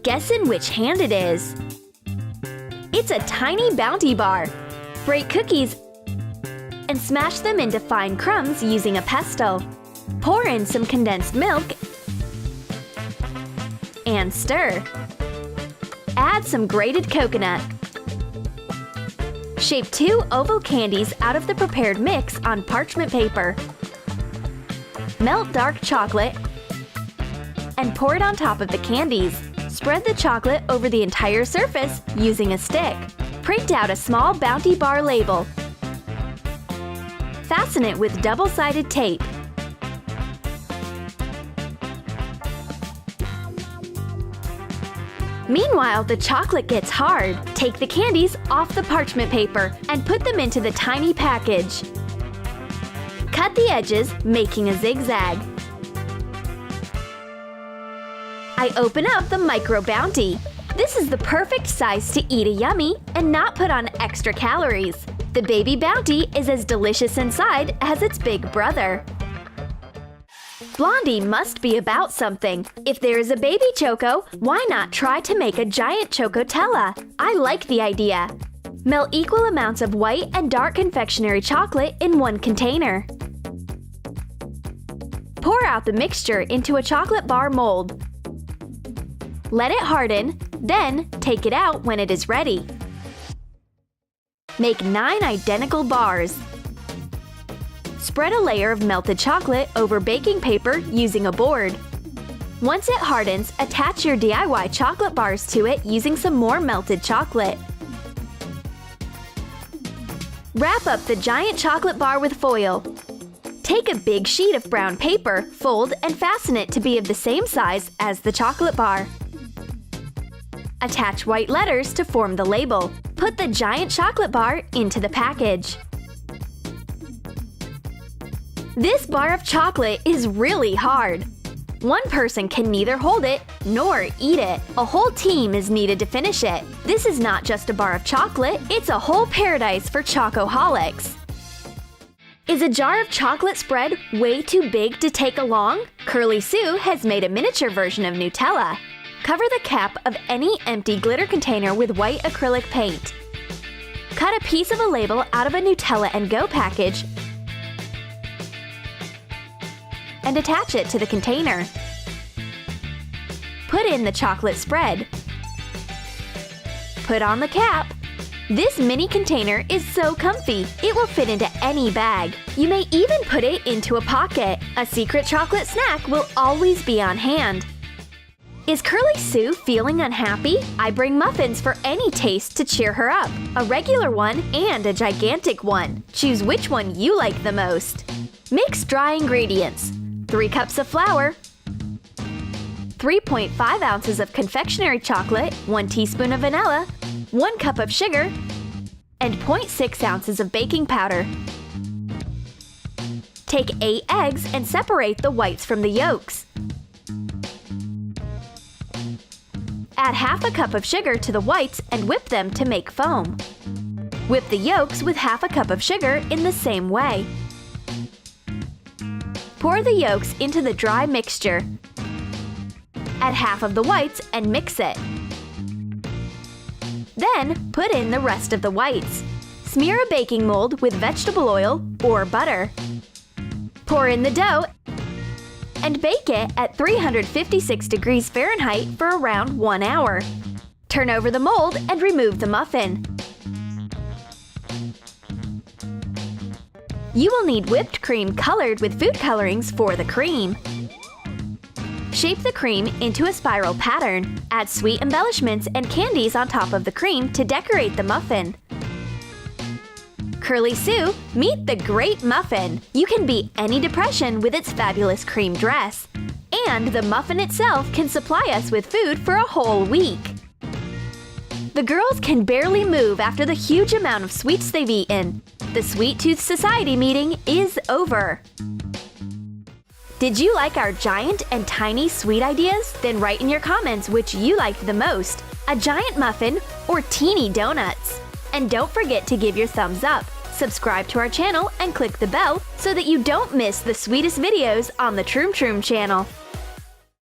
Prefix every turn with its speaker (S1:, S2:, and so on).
S1: Guess in which hand it is. It's a tiny Bounty bar. Break cookies and smash them into fine crumbs using a pestle. Pour in some condensed milk and stir. Add some grated coconut. Shape 2 oval candies out of the prepared mix on parchment paper. Melt dark chocolate and pour it on top of the candies. Spread the chocolate over the entire surface using a stick. Print out a small Bounty bar label. Fasten it with double-sided tape. Meanwhile, the chocolate gets hard. Take the candies off the parchment paper and put them into the tiny package. Cut the edges, making a zigzag. I open up the Micro Bounty. This is the perfect size to eat a yummy and not put on extra calories. The baby Bounty is as delicious inside as its big brother. Blondie must be about something. If there is a baby Choco, why not try to make a giant Chocotella? I like the idea. Melt equal amounts of white and dark confectionery chocolate in one container. Pour out the mixture into a chocolate bar mold. Let it harden, then take it out when it is ready. Make 9 identical bars. Spread a layer of melted chocolate over baking paper using a board. Once it hardens, attach your DIY chocolate bars to it using some more melted chocolate. Wrap up the giant chocolate bar with foil. Take a big sheet of brown paper, fold, and fasten it to be of the same size as the chocolate bar. Attach white letters to form the label. Put the giant chocolate bar into the package. This bar of chocolate is really hard. One person can neither hold it nor eat it. A whole team is needed to finish it. This is not just a bar of chocolate, it's a whole paradise for chocoholics. Is a jar of chocolate spread way too big to take along? Curly Sue has made a miniature version of Nutella. Cover the cap of any empty glitter container with white acrylic paint. Cut a piece of a label out of a Nutella and Go package and attach it to the container. Put in the chocolate spread. Put on the cap. This mini container is so comfy, it will fit into any bag. You may even put it into a pocket. A secret chocolate snack will always be on hand. Is Curly Sue feeling unhappy? I bring muffins for any taste to cheer her up. A regular one and a gigantic one. Choose which one you like the most. Mix dry ingredients. 3 cups of flour, 3.5 ounces of confectionery chocolate, 1 teaspoon of vanilla, 1 cup of sugar, and 0.6 ounces of baking powder. Take 8 eggs and separate the whites from the yolks. Add half a cup of sugar to the whites and whip them to make foam. Whip the yolks with half a cup of sugar in the same way. Pour the yolks into the dry mixture. Add half of the whites and mix it. Then put in the rest of the whites. Smear a baking mold with vegetable oil or butter. Pour in the dough and bake it at 356 degrees Fahrenheit for around 1 hour. Turn over the mold and remove the muffin. You will need whipped cream colored with food colorings for the cream. Shape the cream into a spiral pattern. Add sweet embellishments and candies on top of the cream to decorate the muffin. Curly Sue, meet the great muffin! You can beat any depression with its fabulous cream dress. And the muffin itself can supply us with food for a whole week. The girls can barely move after the huge amount of sweets they've eaten. The Sweet Tooth Society meeting is over. Did you like our giant and tiny sweet ideas? Then write in your comments which you liked the most, a giant muffin or teeny donuts. And don't forget to give your thumbs up, subscribe to our channel, and click the bell so that you don't miss the sweetest videos on the Troom Troom channel.